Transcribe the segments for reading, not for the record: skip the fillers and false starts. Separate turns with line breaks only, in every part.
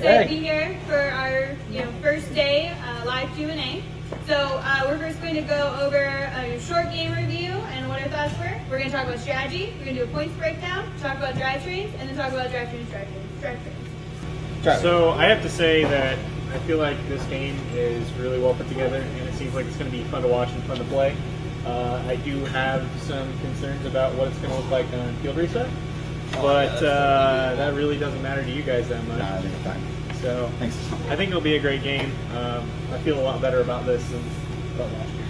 excited to be here for our first day live Q&A. So we're first going to go over a short game review and what our thoughts were. We're going to talk about strategy, we're going to do a points breakdown, talk about drivetrains, and then talk about drivetrains.
So I have to say that I feel like this game is really well put together, and it seems like it's going to be fun to watch and fun to play. I do have some concerns about what it's going to look like on field reset, but that really doesn't matter to you guys that much.
I think it's fine.
So
Thanks.
I think it'll be a great game. I feel a lot better about this than about last year.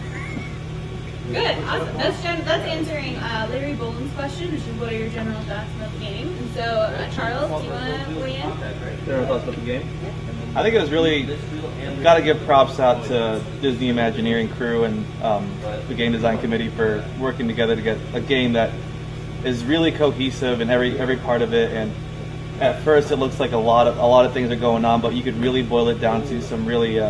Good, awesome. That's answering Larry Bolden's question, which is what are your general thoughts about the game? And so, Charles, do you want to weigh in?
General thoughts about the game? I think it was really, got to give props out to Disney Imagineering crew and the game design committee for working together to get a game that is really cohesive in every part of it. And at first, it looks like a lot of things are going on, but you could really boil it down to some really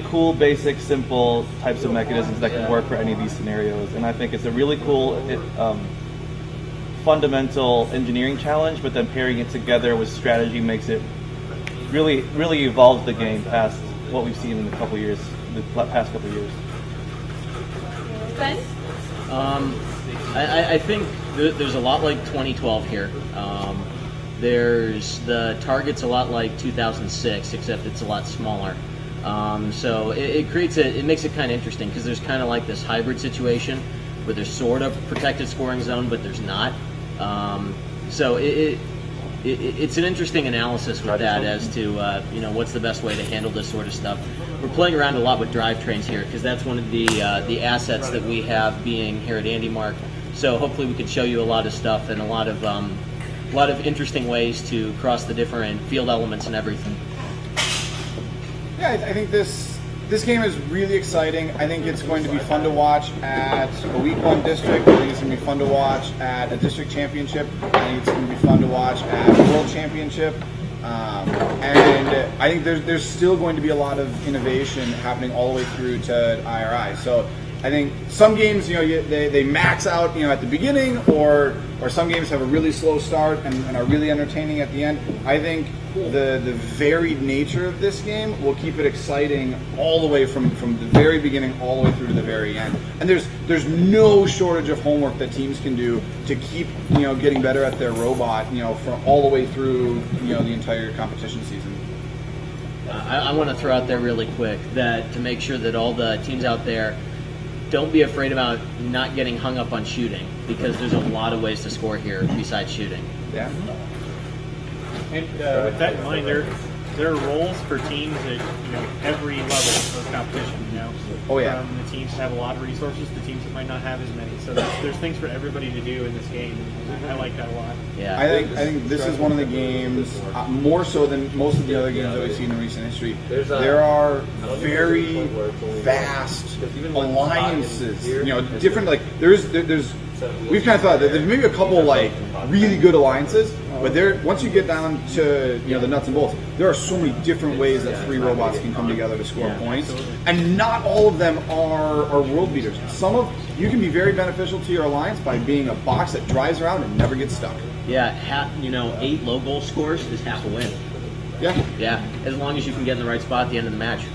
cool, basic, simple types of mechanisms that can work for any of these scenarios. And I think it's a really cool, fundamental engineering challenge, but then pairing it together with strategy makes it really evolves the game past what we've seen in the past couple years.
Ben?
I think there's a lot like 2012 here. There's the target's a lot like 2006, except it's a lot smaller. So it makes it kind of interesting because there's kind of like this hybrid situation where there's sort of protected scoring zone, but there's not. So it's an interesting analysis with that as to what's the best way to handle this sort of stuff. We're playing around a lot with drivetrains here because that's one of the assets that we have being here at Andy Mark. So hopefully we can show you a lot of stuff and a lot of interesting ways to cross the different field elements and everything.
Yeah, I think this game is really exciting. I think it's going to be fun to watch at a Week 1 district. I think it's going to be fun to watch at a district championship. I think it's going to be fun to watch at a world championship. And I think there's still going to be a lot of innovation happening all the way through to IRI. So I think some games, they max out, at the beginning, or some games have a really slow start and are really entertaining at the end. I think the varied nature of this game will keep it exciting all the way from the very beginning all the way through to the very end. And there's no shortage of homework that teams can do to keep getting better at their robot, from all the way through the entire competition season.
I want to throw out there really quick that to make sure that all the teams out there don't be afraid about not getting hung up on shooting, because there's a lot of ways to score here besides shooting.
Yeah.
And with that in mind, there are roles for teams at every level of competition.
Oh yeah.
From the teams that have a lot of resources to teams that might not have as many. So there's things for everybody to do in this game. I like that a lot.
Yeah.
I think this is one of the games, more so than most of the other games that we've seen in recent history. There are very vast alliances. Different there's we've kind of thought that there's maybe a couple really good alliances, but once you get down to the nuts and bolts, there are so many different ways that three robots can come together to score points, and not all of them are world beaters. You can be very beneficial to your alliance by being a box that drives around and never gets stuck.
Yeah, 8 low goal scores is half a win.
Yeah.
Yeah, as long as you can get in the right spot at the end of the match.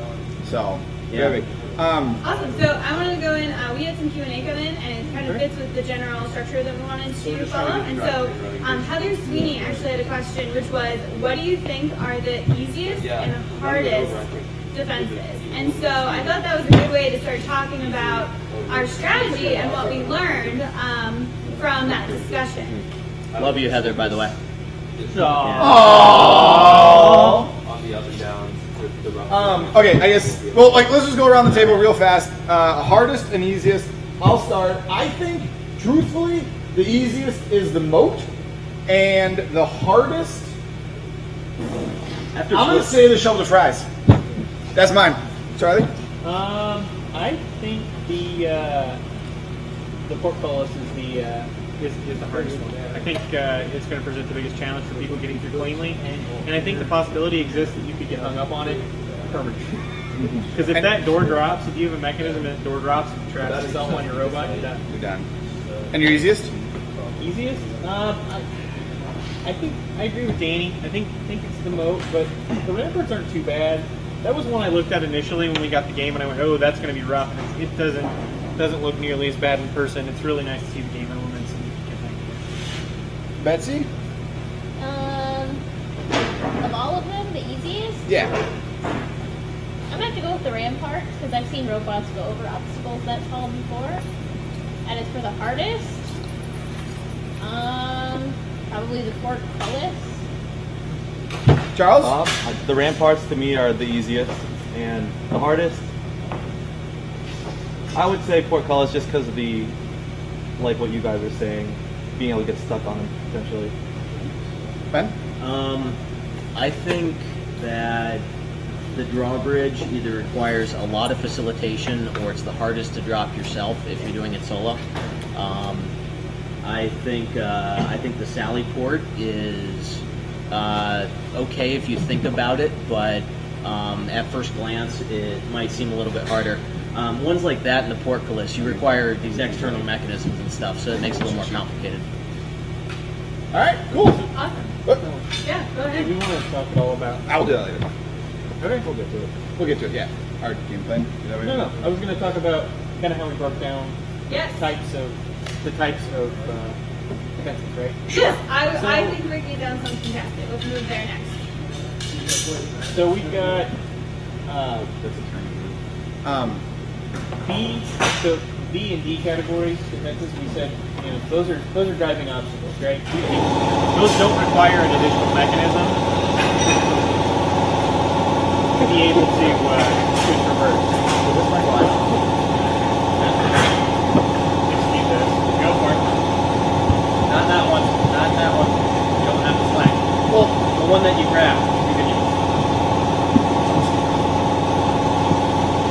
So
Yeah.
Awesome. So I wanted to go in. We had some Q&A come in, and it kind of fits with the general structure that we wanted to follow. And so Heather Sweeney actually had a question, which was, what do you think are the easiest and hardest defenses? And so I thought that was a good way to start talking about our strategy and what we learned from that discussion.
Love you, Heather, by the way.
Aww.
On the up and down.
Okay, I guess, let's just go around the table real fast. Hardest and easiest. I'll start. I think, truthfully, the easiest is the moat, and the hardest, I'm going to say the shovel to fries. That's mine. Charlie?
I think the portcullis is the hardest one. I think it's going to present the biggest challenge for people getting through cleanly, and I think the possibility exists that you could get hung up on it permanently. Because if that door drops, if you have a mechanism that door drops and traps itself on your robot, you're done.
You're done. And your easiest?
Easiest? I think I agree with Danny. I think it's the moat, but the ramparts aren't too bad. That was one I looked at initially when we got the game, and I went, "Oh, that's going to be rough." And it doesn't look nearly as bad in person. It's really nice to see the game elements and everything.
Betsy?
Of all of them, the easiest?
Yeah.
I'm gonna have to go with the ramparts because I've seen robots go over obstacles that tall before. And as for the hardest, probably the portcullis.
Charles?
The ramparts to me are the easiest, and the hardest, I would say portcullis, just because of the, like what you guys are saying, being able to get stuck on them potentially.
Ben?
I think that the drawbridge either requires a lot of facilitation or it's the hardest to drop yourself if you're doing it solo. I think the Sally port is okay if you think about it, but at first glance it might seem a little bit harder. Ones like that and the portcullis, you require these external mechanisms and stuff, so it makes it a little more complicated.
All right, cool.
Awesome.
What?
Yeah, go
Do we
ahead.
want to talk at all about?
I'll do that later.
Okay, we'll get to it.
We'll get to it, yeah. Our game plan. Is that what you're
No,
doing?
I was going to talk about kind of how we broke down
Yes.
the types of defenses, right?
Yes, I think breaking it down sounds fantastic. Let's move there next.
So we've got B, so B and D category defenses. We said, those are driving obstacles, right? Those don't require an additional mechanism to be able to traverse. So this might go. Excuse this. Go for it. Not that one. Not that one. You don't have to slack. Well, the one that you grab. You can use.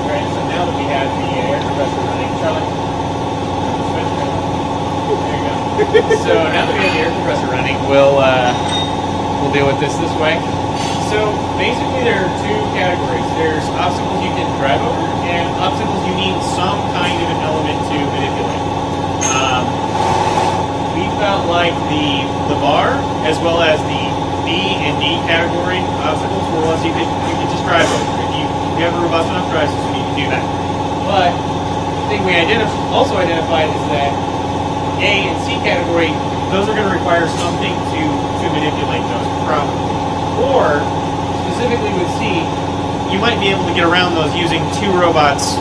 Alright, so now that we have the air compressor running, Charlie. There you go. So now that we have the air compressor running, we'll deal with this way. So basically there are two categories. There's obstacles you can drive over and obstacles you need some kind of an element to manipulate. We felt like the bar as well as the B and D category obstacles were ones you could just drive over. If you have a robust enough drive system, you can do that. But the thing we also identified is that A and C category, those are going to require something to manipulate those probably. Or, specifically with C, you might be able to get around those using two robots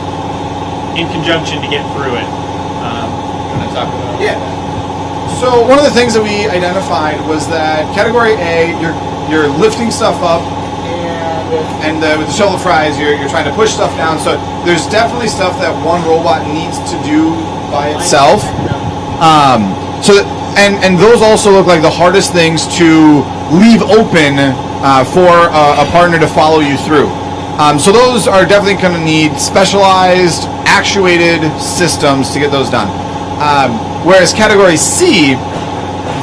in conjunction to get through it. You want to talk about
Yeah. So one of the things that we identified was that category A, you're lifting stuff up, and with the shovel fries, you're trying to push stuff down. So there's definitely stuff that one robot needs to do by itself. And those also look like the hardest things to leave open for a partner to follow you through. So those are definitely going to need specialized, actuated systems to get those done. Whereas category C,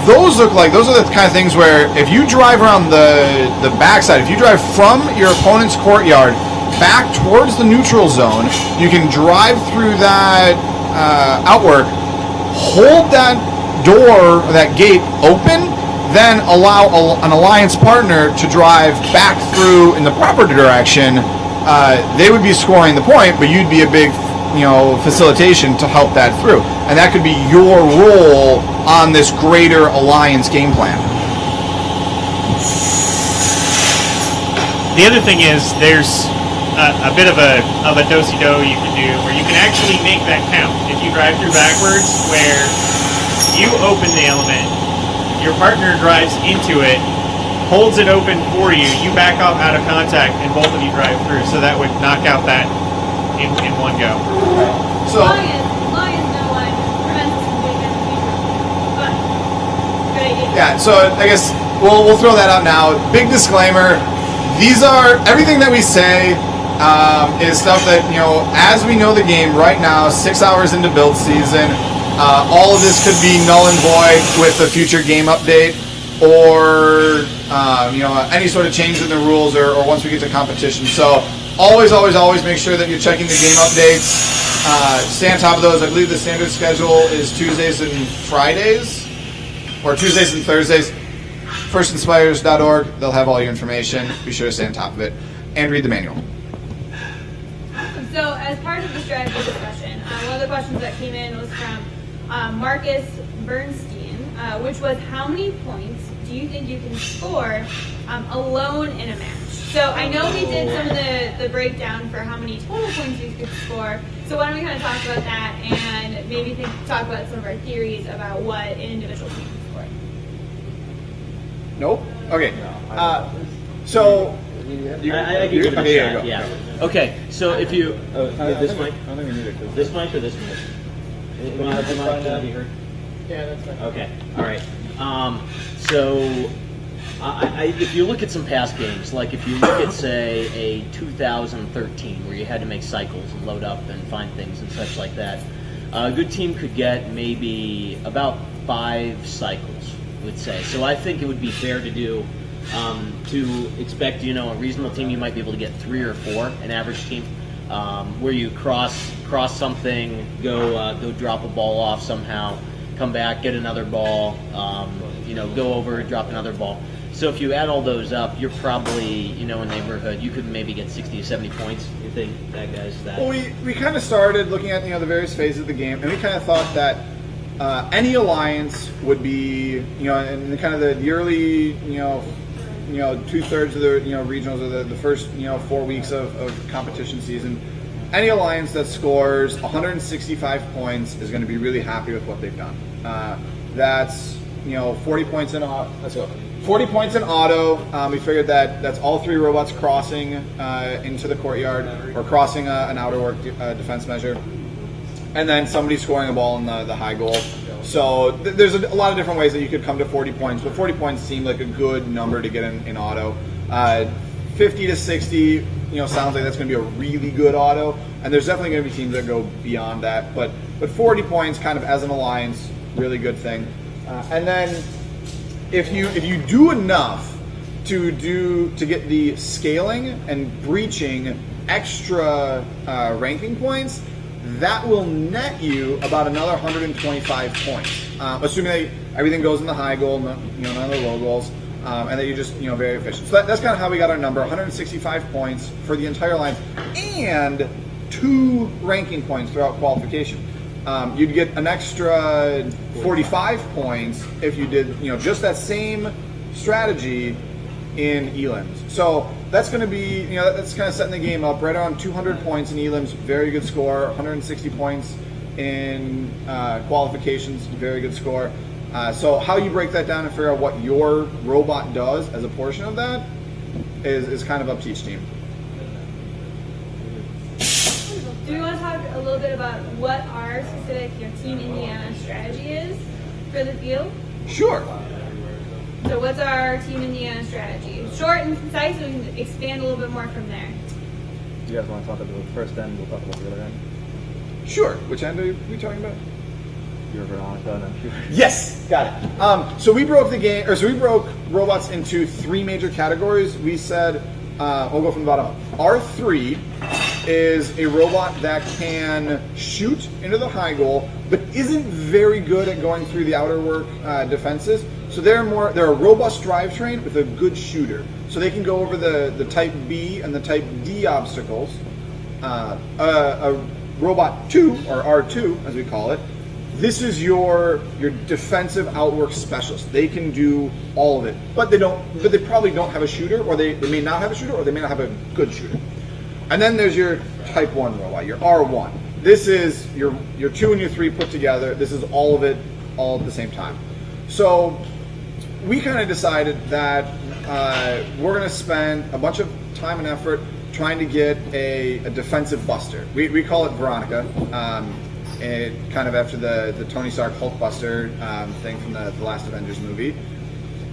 those are the kind of things where if you drive around the backside, if you drive from your opponent's courtyard back towards the neutral zone, you can drive through that outwork, hold that door, that gate open, then allow an alliance partner to drive back through in the proper direction. They would be scoring the point, but you'd be a big facilitation to help that through. And that could be your role on this greater alliance game plan.
The other thing is there's a bit of a do-si-do you can do where you can actually make that count. If you drive through backwards, where you open the element, your partner drives into it, holds it open for you, you back up out of contact, and both of you drive through. So that would knock out that in one go.
So
As long as no one prevents us from doing that in the future. But, good idea.
yeah, so I guess we'll throw that out now. Big disclaimer: these are everything that we say is stuff that as we know the game right now, 6 hours into build season. All of this could be null and void with a future game update, or any sort of change in the rules, or once we get to competition. So always make sure that you're checking the game updates. Stay on top of those. I believe the standard schedule is Tuesdays and Fridays, or Tuesdays and Thursdays. firstinspires.org. They'll have all your information. Be sure to stay on top of it and read the manual.
So as part of the strategy discussion, one of the questions that came in was from Marcus Bernstein, which was how many points do you think you can score alone in a match? So I know we did some of the breakdown for how many total points you could score. So why don't we kind of talk about that and maybe talk about some of our theories about what an individual team can score.
Nope. Okay. So
I can give it a
okay,
shot. Yeah. Okay. So if you this mic,
I don't think we need it.
this mic or this mic? Can I be heard?
Yeah, that's fine.
Okay. All right. So if you look at some past games, like if you look at, say, a 2013 where you had to make cycles and load up and find things and such like that, a good team could get maybe about 5 cycles, would say. So I think it would be fair to do, to expect, a reasonable team, you might be able to get 3 or 4, an average team, where you cross something, go drop a ball off somehow, come back, get another ball, go over, drop another ball. So if you add all those up, you're probably, in neighborhood, you could maybe get 60 to 70 points. You think that guy's that?
Well, we kind of started looking at the various phases of the game, and we kind of thought that any alliance would be, in the kind of the early, 2/3 of the regionals or the first 4 weeks of competition season. Any alliance that scores 165 points is going to be really happy with what they've done. That's 40 points in auto. Let's go. 40 points in auto. We figured that's all 3 robots crossing into the courtyard or crossing an outer work defense measure, and then somebody scoring a ball in the high goal. So there's a lot of different ways that you could come to 40 points, but 40 points seemed like a good number to get in auto. 50 to 60, sounds like that's going to be a really good auto, and there's definitely going to be teams that go beyond that. But 40 points, kind of as an alliance, really good thing. And then if you do enough to get the scaling and breaching extra ranking points, that will net you about another 125 points, assuming that everything goes in the high goal, none of the low goals, and that you're just very efficient. So that's kind of how we got our number: 165 points for the entire line, and 2 ranking points throughout qualification. You'd get an extra 45 points if you did just that same strategy in elims. So that's going to be that's kind of setting the game up right around 200 points in elims, very good score. 160 points in qualifications, very good score. So how you break that down and figure out what your robot does as a portion of that is kind of up to each team.
Do we want to talk a little bit about what our specific Team Indiana strategy is for the field?
Sure.
So what's our Team Indiana strategy? Short and concise, so we can expand a little bit more from there.
Do you guys want to talk about the first end? We'll talk about the other end.
Sure. Which end are we talking about?
You're Veronica, and I'm sure.
Yes, got it. So we broke we broke robots into 3 major categories. We said we'll go from the bottom up. R3 is a robot that can shoot into the high goal, but isn't very good at going through the outer work defenses. So they're a robust drivetrain with a good shooter. So they can go over the Type B and the Type D obstacles. A Robot 2, or R2 as we call it, this is your defensive outwork specialist. They can do all of it, but they probably don't have a shooter, or they may not have a shooter, or they may not have a good shooter. And then there's your Type 1 robot, your R1. This is your 2 and your 3 put together. This is all of it, all at the same time. So we kind of decided that we're going to spend a bunch of time and effort trying to get a defensive buster. We call it Veronica, kind of after the Tony Stark Hulkbuster thing from the last Avengers movie.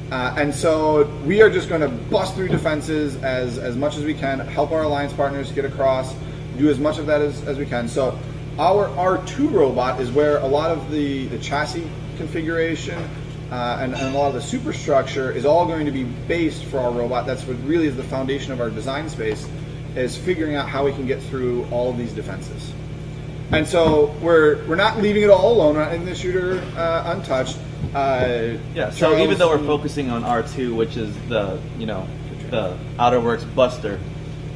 And so we are just going to bust through defenses as much as we can, help our alliance partners get across, do as much of that as we can. So our R2 robot is where a lot of the chassis configuration and a lot of the superstructure is all going to be based for our robot. That's what really is the foundation of our design space, is figuring out how we can get through all of these defenses. And so we're not leaving it all alone, we're not leaving the shooter untouched.
Yeah, so even though we're focusing on R2, which is the the Outerworks Buster,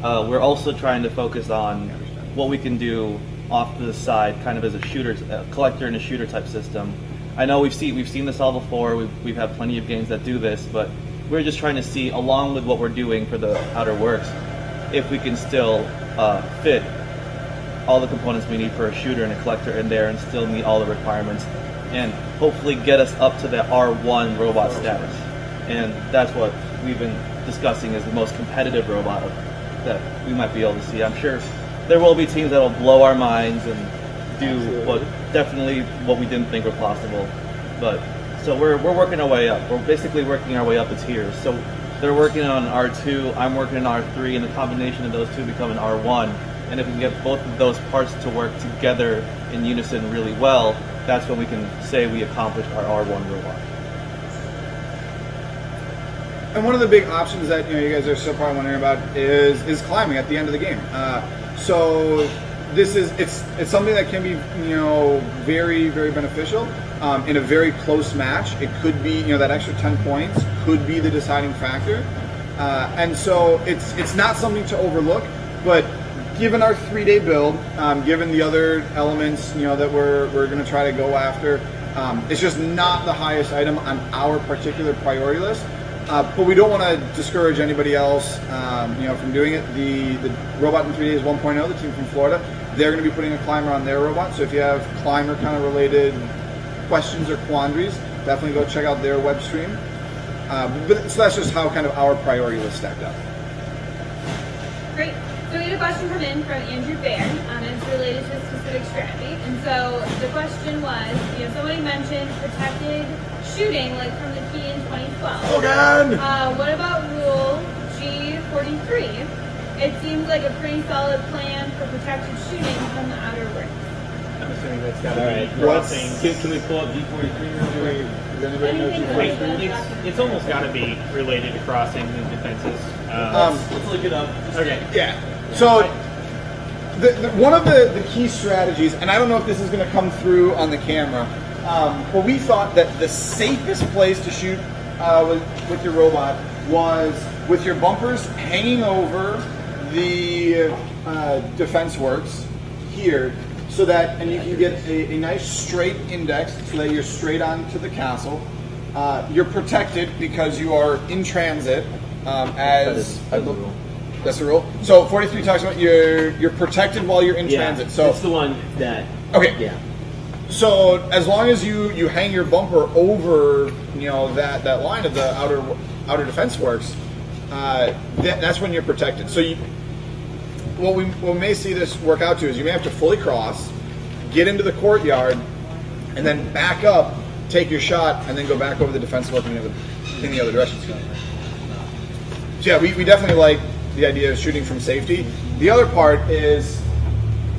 we're also trying to focus on what we can do off to the side, kind of as a collector and a shooter type system. I know we've seen this all before. We've had plenty of games that do this, but we're just trying to see, along with what we're doing for the Outerworks, if we can still fit all the components we need for a shooter and a collector in there, and still meet all the requirements, and hopefully get us up to the R1 robot status. And that's what we've been discussing as the most competitive robot that we might be able to see. I'm sure there will be teams that will blow our minds and do definitely what we didn't think were possible. But so we're working our way up. We're basically working our way up the tiers. So they're working on R2, I'm working on R3, and the combination of those two become an R1. And if we can get both of those parts to work together in unison really well, that's when we can say we accomplished our R1 robot.
And one of the big options that you guys are still probably wondering about is climbing at the end of the game. So this is it's something that can be very, very beneficial in a very close match. It could be that extra 10 points could be the deciding factor, and so it's not something to overlook. But given our 3-day build, given the other elements that we're going to try to go after, it's just not the highest item on our particular priority list. But we don't want to discourage anybody else, from doing it. The robot in 3 days 1.0, the team from Florida, they're going to be putting a climber on their robot. So if you have climber kind of related questions or quandaries, definitely go check out their web stream. So that's just how kind of our priority list stacked up.
Great. So we had a question come in from Andrew Baer, and it's related to a specific strategy. And so the question was, somebody mentioned protected shooting, like from the key in 2012.
Oh God!
What about rule G43? It seems like a pretty solid plan for protected shooting from the outer works.
I'm assuming that's got to be crossing.
Can we pull up G43?
It's almost got to be related to crossings and defenses.
Let's look it up.
Okay.
Yeah. So one of the key strategies, and I don't know if this is going to come through on the camera, but we thought that the safest place to shoot with your robot was with your bumpers hanging over the defense works here, so that, and you can get a nice straight index so that you're straight onto the castle. You're protected because you are in transit as
That's the rule.
That's the rule. So 43 talks about you're protected while you're in transit. So
it's the one that.
Okay.
Yeah.
So as long as you hang your bumper over that line of the outer defense works, that's when you're protected. So what we may see this work out to is you may have to fully cross, get into the courtyard, and then back up, take your shot, and then go back over the defensive work in the other direction. So yeah, we definitely like the idea of shooting from safety. The other part is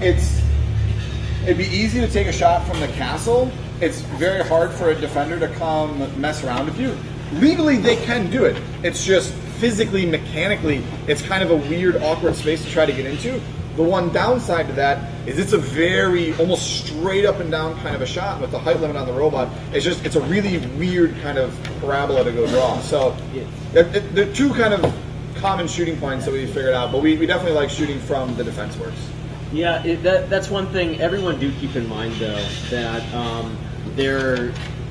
it'd be easy to take a shot from the castle. It's very hard for a defender to come mess around with you. Legally, they can do it. It's just physically, mechanically, it's kind of a weird, awkward space to try to get into. The one downside to that is it's a very, almost straight up and down kind of a shot with the height limit on the robot. It's a really weird kind of parabola to go draw. So they're two kind of common shooting points that we figured out, but we definitely like shooting from the defense works.
Yeah, that's one thing everyone do keep in mind, though, that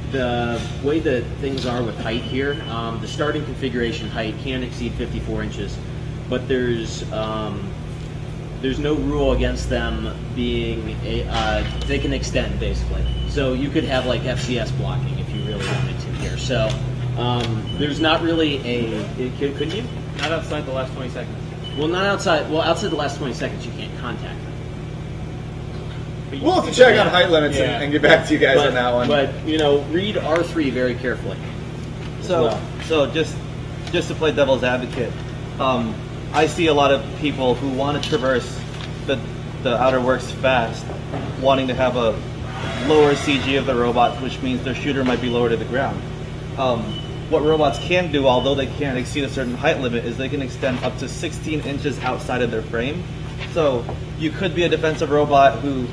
the way that things are with height here, the starting configuration height can exceed 54 inches, but there's no rule against them being they can extend, basically. So you could have like FCS blocking if you really wanted to here. So there's not really could you?
Not outside the last 20 seconds.
Well, not outside. Well, outside the last 20 seconds, you can't contact them.
We'll have to check on height limits and get back to you guys on that one.
But read R3 very carefully.
So just to play devil's advocate, I see a lot of people who want to traverse the outer works fast, wanting to have a lower CG of the robot, which means their shooter might be lower to the ground. What robots can do, although they can't exceed a certain height limit, is they can extend up to 16 inches outside of their frame. So you could be a defensive robot who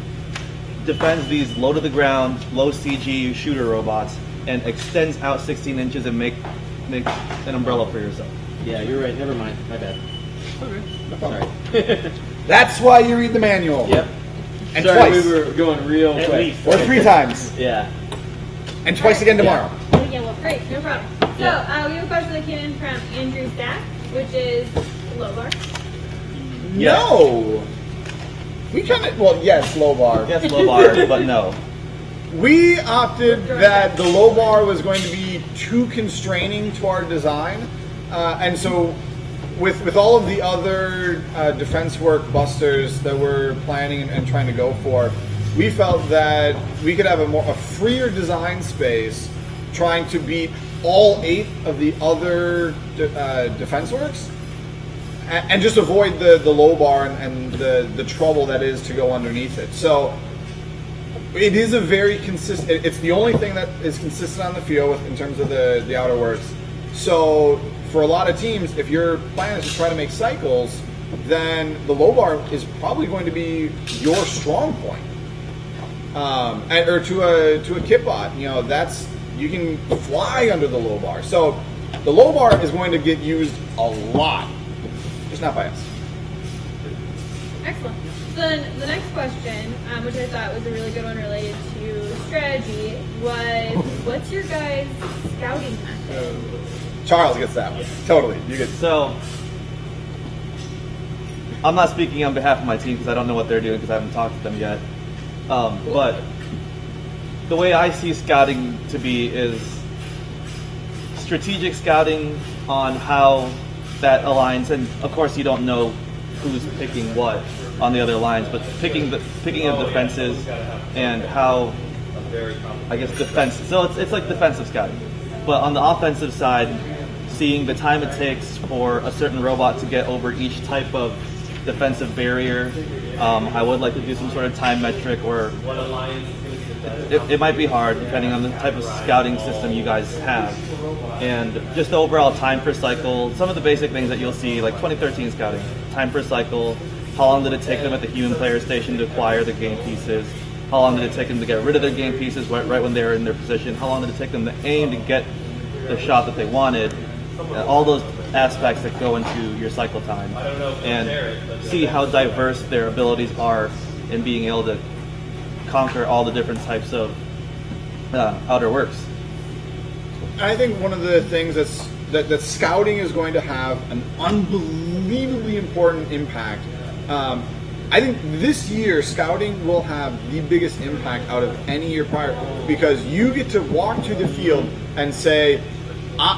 defends these low to the ground, low CG shooter robots, and extends out 16 inches and make an umbrella for yourself.
Yeah, you're right. Never mind. My bad. Sorry.
That's why you read the manual.
Yep.
And
Sorry,
twice.
we were going real
At
quick.
least.
Or 3 times.
Yeah.
And twice again tomorrow.
Oh, yeah, well,
Great, no problem. So
Yeah.
we have a question that came in from Andrew Stack, which is low bar.
No. We kind of, well, yes, low bar.
Yes, low bar, but no.
We opted that the low bar was going to be too constraining to our design. And so with all of the other defense work busters that we're planning and trying to go for, we felt that we could have a freer design space trying to beat all 8 of the other defense works and just avoid the low bar and the trouble that is to go underneath it. So it is a very consistent, it's the only thing that is consistent on the field in terms of the outer works. So for a lot of teams, if your plan is to try to make cycles, then the low bar is probably going to be your strong point. Or to a kit bot, you know, you can fly under the low bar. So the low bar is going to get used a lot, just not by us.
Excellent. So then the next question, which I thought was a really good one related to strategy, was what's your guys' scouting method?
Charles gets that one. Totally. You get.
So, I'm not speaking on behalf of my team because I don't know what they're doing because I haven't talked to them yet. But the way I see scouting to be is strategic scouting on how that aligns, and of course you don't know who's picking what on the other lines, but picking of defenses and how, I guess, defense. So it's like defensive scouting, but on the offensive side, seeing the time it takes for a certain robot to get over each type of defensive barrier. I would like to do some sort of time metric, or it might be hard depending on the type of scouting system you guys have, and just the overall time per cycle. Some of the basic things that you'll see, like 2013 scouting, time per cycle. How long did it take them at the human player station to acquire the game pieces? How long did it take them to get rid of their game pieces right when they were in their position? How long did it take them to aim to get the shot that they wanted? All those aspects that go into your cycle time, and see how diverse their abilities are in being able to conquer all the different types of outer works.
I think one of the things that scouting is going to have an unbelievably important impact. I think this year scouting will have the biggest impact out of any year prior, because you get to walk to the field and say,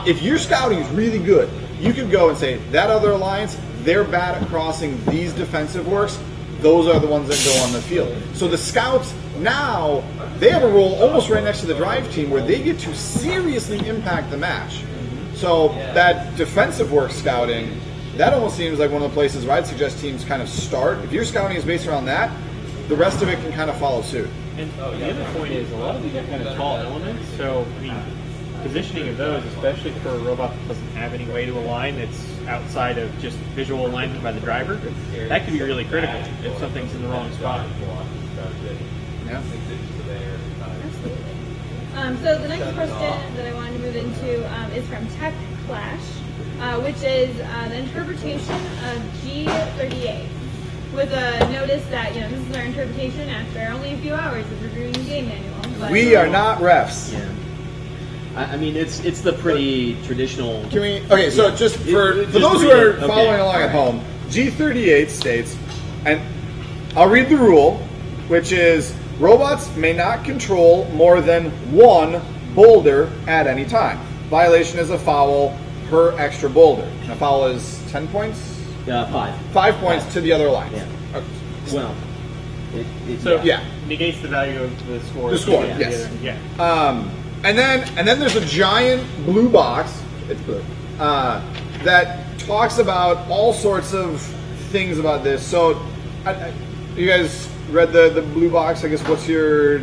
if your scouting is really good, you could go and say, that other alliance, they're bad at crossing these defensive works. Those are the ones that go on the field. So the scouts now, they have a role almost right next to the drive team where they get to seriously impact the match. So that defensive work scouting, that almost seems like one of the places where I'd suggest teams kind of start. If your scouting is based around that, the rest of it can kind of follow suit.
And the other point is, a lot of these are kind of tall elements, so I mean, positioning of those, especially for a robot that doesn't have any way to align that's outside of just visual alignment by the driver, that can be really critical if something's in the wrong spot.
Yeah.
Absolutely. So the next question that I wanted to move into is from Tech Clash, which is the interpretation of G38. With a notice that, this is our interpretation after only a few hours of reviewing the game manual. But
We are not refs.
Yeah. I mean, it's the pretty traditional.
Can we? Okay, so just for those who are following along at home, G38 states, and I'll read the rule, which is robots may not control more than one boulder at any time. Violation is a foul per extra boulder. And a foul is 10 points?
5.
5 points to the other line.
Yeah.
Okay.
Well,
So
Yeah.
negates the value of the score.
The score,
Yeah.
yes.
Yeah.
And then there's a giant blue box. It's blue. That talks about all sorts of things about this. So, you guys read the blue box? I guess what's your?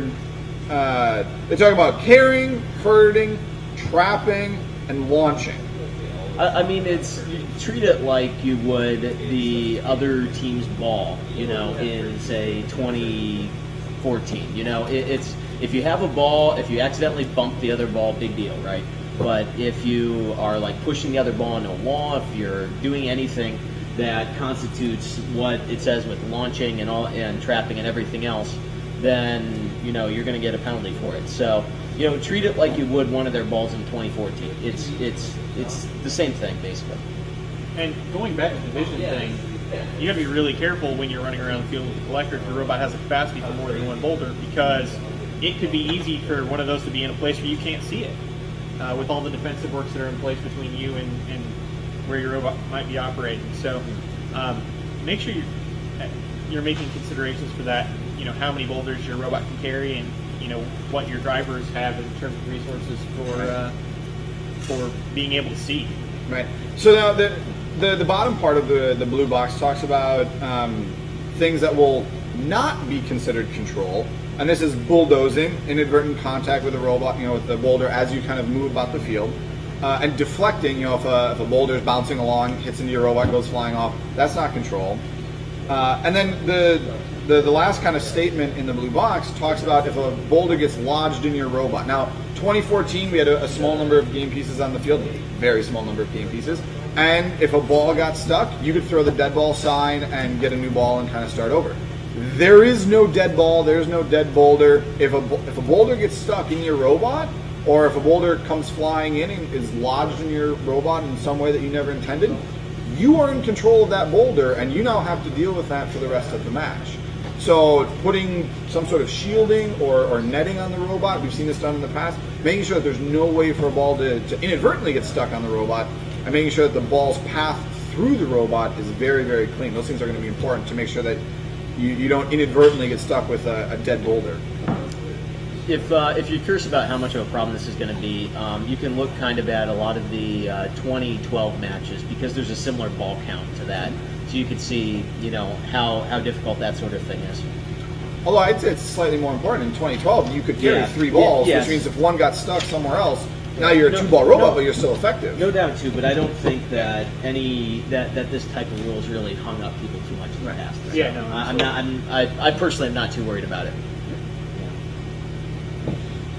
They talk about carrying, herding, trapping, and launching.
I mean, you treat it like you would the other team's ball, in say 2014 2014. You know, it's if you have a ball, if you accidentally bump the other ball, big deal, right? But if you are like pushing the other ball into a wall, if you're doing anything that constitutes what it says with launching and trapping and everything else, then you know you're going to get a penalty for it. So you know, treat it like you would one of their balls in 2014. It's the same thing basically.
And going back to the vision thing, you got to be really careful when you're running around the field with a collector if the robot has a capacity for more than one boulder, because it could be easy for one of those to be in a place where you can't see it, with all the defensive works that are in place between you and where your robot might be operating. So make sure you're making considerations for that. You know, how many boulders your robot can carry, and you know what your drivers have in terms of resources for being able to see.
Right. So now the bottom part of the blue box talks about things that will not be considered control, and this is bulldozing, inadvertent contact with the robot, you know, with the boulder as you kind of move about the field, and deflecting. You know, if a boulder is bouncing along, hits into your robot, goes flying off, that's not control. And then the last kind of statement in the blue box talks about if a boulder gets lodged in your robot. Now, 2014, we had a small number of game pieces on the field, very small number of game pieces, and if a ball got stuck, you could throw the dead ball sign and get a new ball and kind of start over. There is no dead ball, there's no dead boulder. If a boulder gets stuck in your robot, or if a boulder comes flying in and is lodged in your robot in some way that you never intended, you are in control of that boulder, and you now have to deal with that for the rest of the match. So putting some sort of shielding or netting on the robot, we've seen this done in the past, making sure that there's no way for a ball to inadvertently get stuck on the robot, and making sure that the ball's path through the robot is very, very clean. Those things are going to be important to make sure that you don't inadvertently get stuck with a dead boulder.
If you're curious about how much of a problem this is going to be, you can look kind of at a lot of the 2012 matches, because there's a similar ball count to that. So you could see, you know, how difficult that sort of thing is.
Although I'd say it's slightly more important. In 2012, you could carry 3 balls, which means if one got stuck somewhere else, now you're a 2-ball robot, but you're still effective.
No doubt too, but I don't think that that this type of rule has really hung up people too much in the past. So
Yeah, no,
I personally am not too worried about it.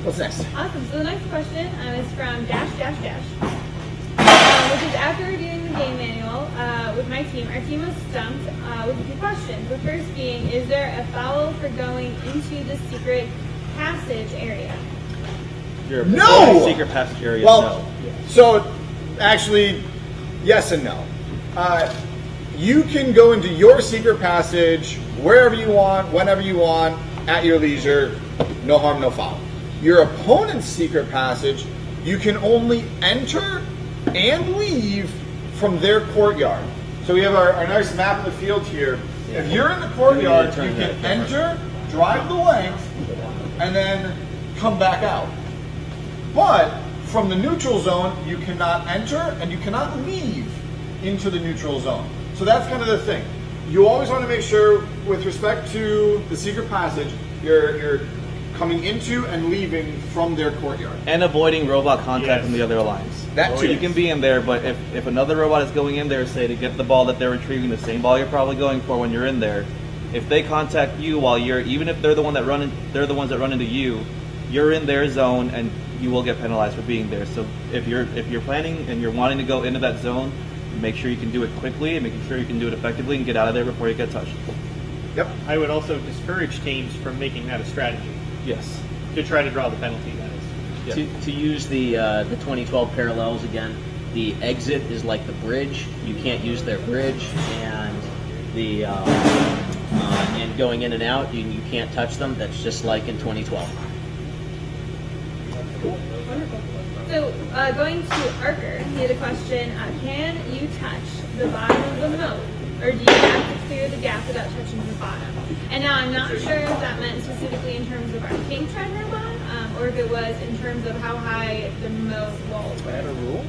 What's next?
Awesome. So the next question is from -- which is after reviewing the game manual with my team, our team was stumped with a few questions. The first being, is there a foul for going into the secret passage area?
No!
Secret passage area.
Well,
no.
so actually, yes and no. You can go into your secret passage wherever you want, whenever you want, at your leisure. No harm, no foul. Your opponent's secret passage, you can only enter and leave from their courtyard. So we have our nice map of the field here. Yeah. If you're in the courtyard, you can enter, drive the length, and then come back out. But from the neutral zone, you cannot enter and you cannot leave into the neutral zone. So that's kind of the thing. You always want to make sure, with respect to the secret passage, you're coming into and leaving from their courtyard.
And avoiding robot contact from the other alliance.
That too.
You can be in there, but if another robot is going in there, say to get the ball that they're retrieving, the same ball you're probably going for when you're in there, if they contact you while you're, even if they're the ones that run into you, you're in their zone and you will get penalized for being there. So if you're planning and you're wanting to go into that zone, make sure you can do it quickly and making sure you can do it effectively and get out of there before you get touched.
Yep.
I would also discourage teams from making that a strategy.
Yes.
To try to draw the penalty, that is.
Yeah. To use the 2012 parallels again, the exit is like the bridge. You can't use their bridge, and the and going in and out, you can't touch them. That's just like in 2012.
Cool. Wonderful. So going to Archer, he had a question. Can you touch the bottom of the moat, or do you have to clear the gap without touching the bottom? And now I'm not sure if that meant specifically in terms of our pink tread robot, or if it was in terms of how high the moat walls were.
Is that a rule?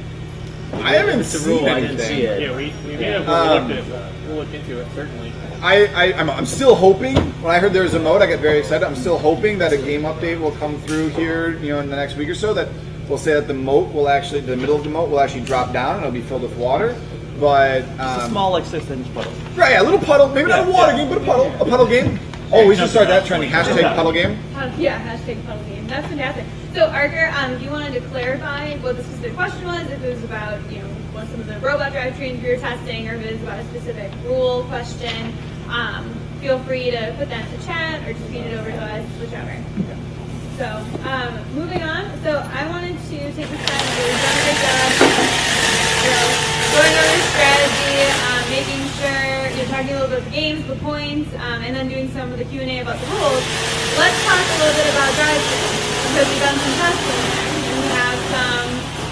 I haven't seen
I
anything.
didn't see it.
Yeah, we may have overlooked it, but we'll look into it, certainly.
I'm still hoping. When I heard there was a moat, I got very excited. I'm still hoping that a game update will come through here, in the next week or so, that will say that the moat will actually, the middle of the moat will actually drop down and it'll be filled with water. But
It's a small, like 6-inch puddle.
right, yeah, a little puddle, maybe not a water game, but a puddle game. Oh, we should start that trending. Hashtag puddle game.
Yeah, hashtag puddle game. That's fantastic. So, Archer, you wanted to clarify what the specific question was, if it was about, what some of the robot drivetrains we were testing, or if it was about a specific rule question. Feel free to put that in the chat or just feed it over to us, whichever. So, moving on. So, I wanted to take this time to do a great job, going over the strategy, making sure you're talking a little bit about the games, the points, and then doing some of the Q&A about the rules. Let's talk a little bit about drivetrains, because we've done some testing there, and we have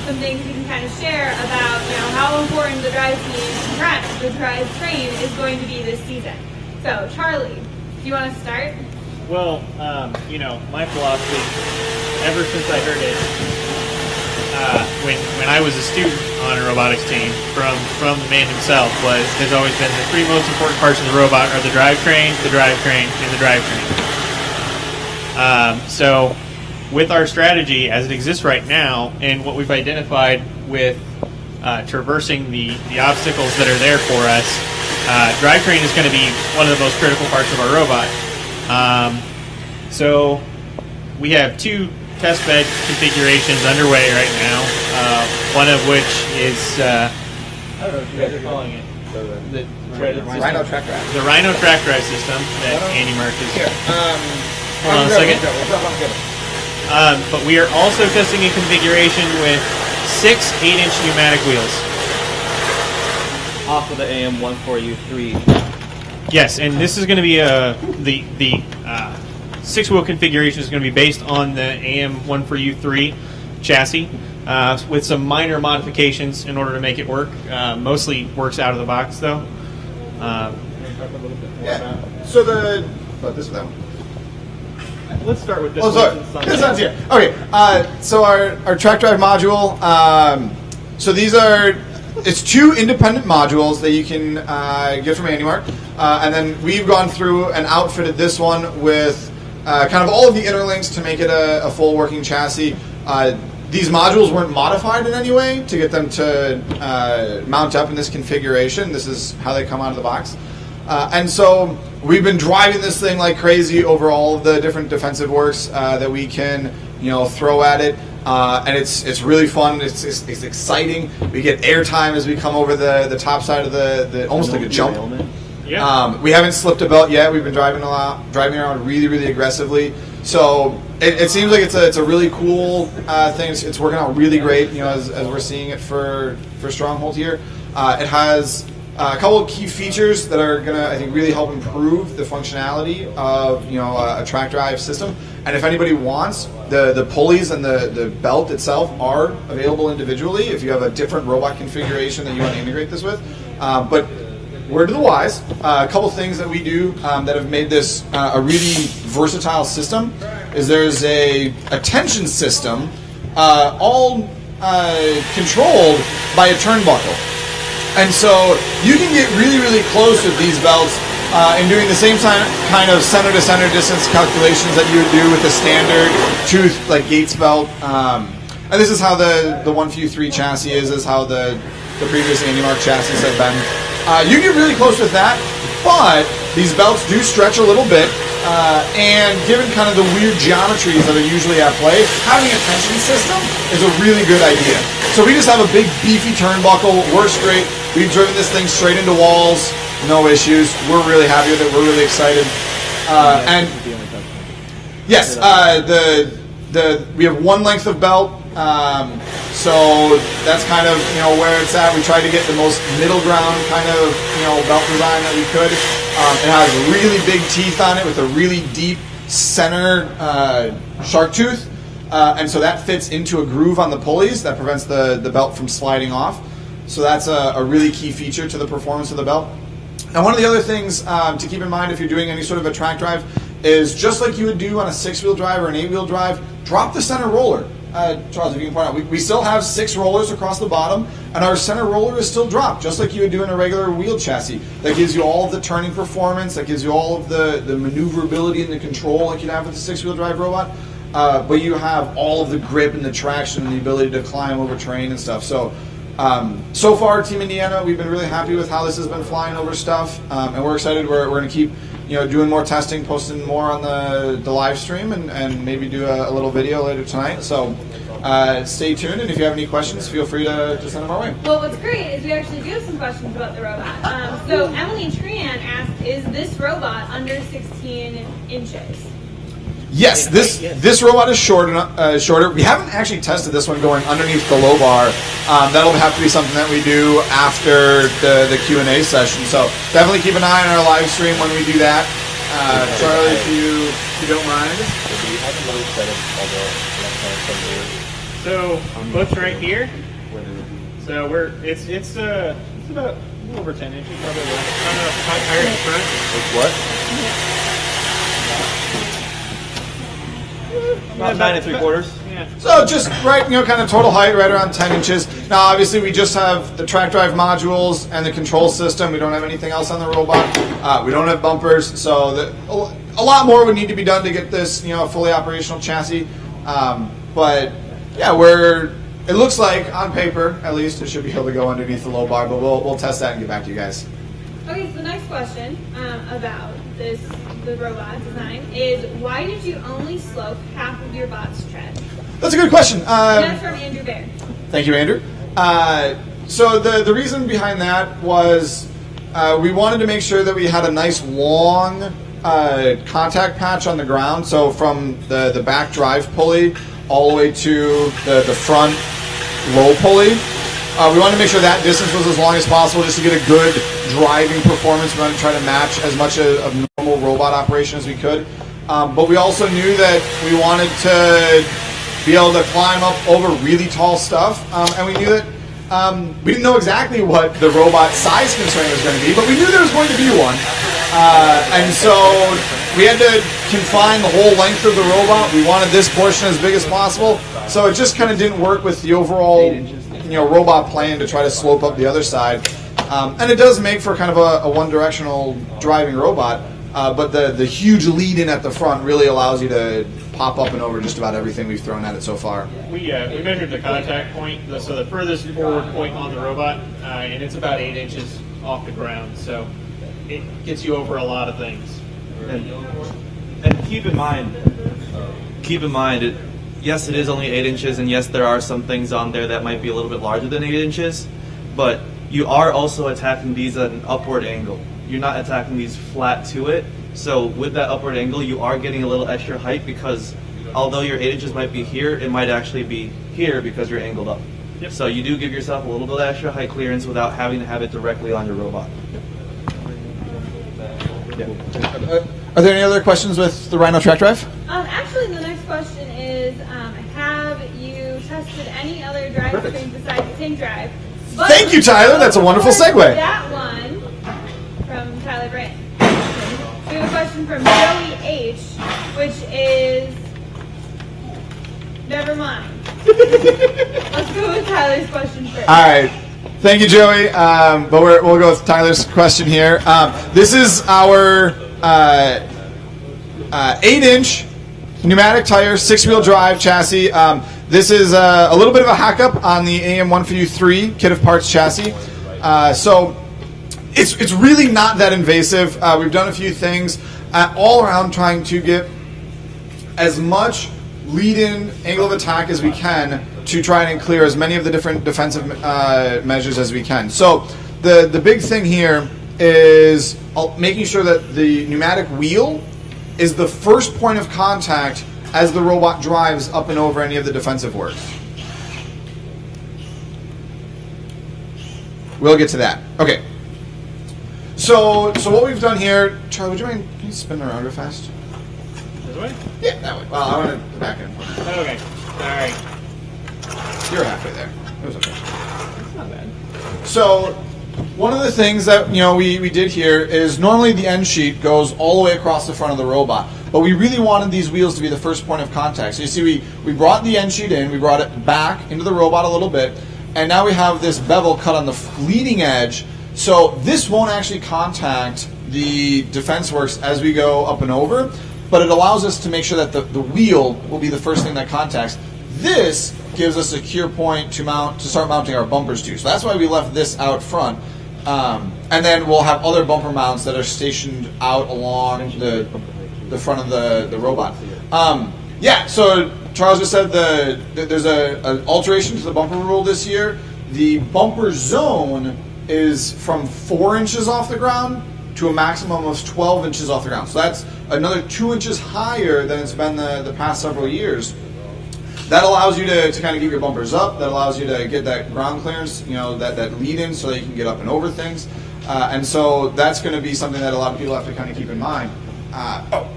some things we can kind of share about how important the drivetrain is going to be this season. So, Charlie, do you want to start?
Well, my philosophy, ever since I heard it, when I was a student on a robotics team from the man himself, has always been the three most important parts of the robot are the drivetrain, and the drivetrain. So, with our strategy as it exists right now, and what we've identified with traversing the obstacles that are there for us, drivetrain is going to be one of the most critical parts of our robot. So we have two test bed configurations underway right now, one of which is, I don't know what you guys are calling it, the
Rhino track drive.
The Rhino track drive system that Andy Mark is.
Here,
Hold on a second. But we are also testing a configuration with 6 8-inch pneumatic wheels.
Off of the AM14U3.
Yes, and this is going to be the 6-wheel configuration is going to be based on the AM14U3 chassis with some minor modifications in order to make it work. Mostly works out of the box, though.
Yeah. So this is that one.
Let's start with this.
Oh, sorry. This one's here. Okay. So our track drive module. So it's 2 independent modules that you can get from AndyMark, and then we've gone through and outfitted this one with kind of all of the interlinks to make it a full working chassis. These modules weren't modified in any way to get them to mount up in this configuration. This is how they come out of the box. And so we've been driving this thing like crazy over all of the different defensive works that we can, throw at it. And it's really fun. It's exciting. We get airtime as we come over the top side of the almost like a jump.
Yeah.
We haven't slipped a belt yet. We've been driving around really, really aggressively. So it seems like it's a really cool thing. It's working out really great. As we're seeing it for Stronghold here. It has a couple of key features that are going to, I think, really help improve the functionality of a track drive system. And if anybody wants, the pulleys and the belt itself are available individually if you have a different robot configuration that you want to integrate this with. But word to the wise, a couple things that we do that have made this a really versatile system is there's a tension system all controlled by a turnbuckle. And so you can get really, really close with these belts in doing the same kind of center-to-center distance calculations that you would do with a standard tooth like Gates belt. And this is how the 1FU3 chassis is how the previous AndyMark chassis have been. You get really close with that, but these belts do stretch a little bit. And given kind of the weird geometries that are usually at play, having a tension system is a really good idea. So we just have a big beefy turnbuckle, works great. We've driven this thing straight into walls, no issues. We're really happy with it. We're really excited. And yes, we have one length of belt. So that's kind of where it's at. We tried to get the most middle ground kind of belt design that we could. It has really big teeth on it with a really deep center shark tooth, and so that fits into a groove on the pulleys that prevents the belt from sliding off. So that's a really key feature to the performance of the belt. And one of the other things to keep in mind if you're doing any sort of a track drive is just like you would do on a 6-wheel drive or an 8-wheel drive, drop the center roller. Charles, if you can point out, we still have 6 rollers across the bottom, and our center roller is still dropped, just like you would do in a regular wheel chassis. That gives you all of the turning performance, that gives you all of the maneuverability and the control like you'd have with a 6-wheel drive robot, but you have all of the grip and the traction and the ability to climb over terrain and stuff. So far, Team Indiana, we've been really happy with how this has been flying over stuff, and we're excited. We're going to keep doing more testing, posting more on the live stream, and maybe do a little video later tonight. So stay tuned, and if you have any questions, feel free to send them our way.
Well, what's great is we actually do have some questions about the robot. So Emily Tran asked, is this robot under 16 inches?
Yes, this robot is shorter. We haven't actually tested this one going underneath the low bar. That'll have to be something that we do after the Q&A session. So definitely keep an eye on our live stream when we do that. Charlie, if you don't mind.
So book's right here. So it's about a little over 10 inches, probably higher in front.
What? About 9 3/4.
Yeah.
So just right, kind of total height, right around 10 inches. Now, obviously, we just have the track drive modules and the control system. We don't have anything else on the robot. We don't have bumpers, so a lot more would need to be done to get this, a fully operational chassis. But yeah, it looks like on paper, at least, it should be able to go underneath the low bar. But we'll test that and get back to you guys.
Okay, so the next question about the robot design is, why did you only slope half of your bot's tread?
That's a good question.
That's from Andrew Baird.
Thank you, Andrew. So the reason behind that was we wanted to make sure that we had a nice long contact patch on the ground. So from the back drive pulley all the way to the front low pulley. We wanted to make sure that distance was as long as possible just to get a good driving performance. We wanted to try to match as much of normal robot operation as we could. But we also knew that we wanted to be able to climb up over really tall stuff. And we knew that we didn't know exactly what the robot size constraint was going to be, but we knew there was going to be one. And so we had to confine the whole length of the robot. We wanted this portion as big as possible. So it just kind of didn't work with the overall robot plan to try to slope up the other side. And it does make for kind of a one-directional driving robot, but the huge lead-in at the front really allows you to pop up and over just about everything we've thrown at it so far.
We measured the contact point, so the furthest forward point on the robot, and it's about 8 inches off the ground, so it gets you over a lot of things.
And keep in mind, yes, it is only 8 inches, and yes, there are some things on there that might be a little bit larger than 8 inches, but you are also attacking these at an upward angle. You're not attacking these flat to it, so with that upward angle, you are getting a little extra height because although your 8 inches might be here, it might actually be here because you're angled up.
Yep.
So you do give yourself a little bit of extra height clearance without having to have it directly on your robot.
Yeah. Are there any other questions with the Rhino track drive?
Actually, the next question is, have you tested any other drivetrains besides the tank drive? But
Thank you, Tyler. That's a wonderful segue.
That one from Tyler Brand. We have a question from Joey H, which is, never mind. Let's go with Tyler's question first.
All right. Thank you, Joey. But we'll go with Tyler's question here. This is our 8-inch pneumatic tire, 6-wheel drive chassis. This is a little bit of a hack-up on the AM153 kit of parts chassis. So it's really not that invasive. We've done a few things all around trying to get as much lead-in angle of attack as we can to try and clear as many of the different defensive measures as we can. So the big thing here is making sure that the pneumatic wheel is the first point of contact as the robot drives up and over any of the defensive works. We'll get to that. Okay. So what we've done here, Charlie, would you mind, can you spin around real fast?
This way?
Yeah, that way. Well, I want to back in.
Okay. All right.
You're halfway there. It was okay.
It's not bad.
So one of the things that we did here is normally the end sheet goes all the way across the front of the robot, but we really wanted these wheels to be the first point of contact. So you see we brought the end sheet in, we brought it back into the robot a little bit, and now we have this bevel cut on the leading edge, so this won't actually contact the defense works as we go up and over, but it allows us to make sure that the wheel will be the first thing that contacts. This gives us a secure point to start mounting our bumpers to. So that's why we left this out front. And then we'll have other bumper mounts that are stationed out along the front of the robot. Yeah, so Charles just said there's an alteration to the bumper rule this year. The bumper zone is from 4 inches off the ground to a maximum of 12 inches off the ground. So that's another 2 inches higher than it's been the past several years. That allows you to kind of get your bumpers up. That allows you to get that ground clearance, that lead in so that you can get up and over things. And so that's going to be something that a lot of people have to kind of keep in mind.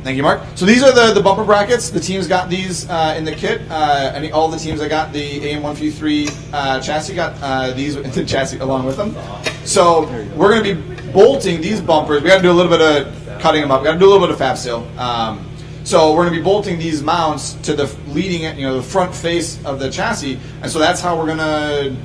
Thank you, Mark. So these are the bumper brackets. The teams got these in the kit. All the teams that got the AM153 chassis got these in the chassis along with them. So we're going to be bolting these bumpers. We got to do a little bit of cutting them up. We got to do a little bit of fab seal. So we're going to be bolting these mounts to the leading, the front face of the chassis, and so that's how we're going to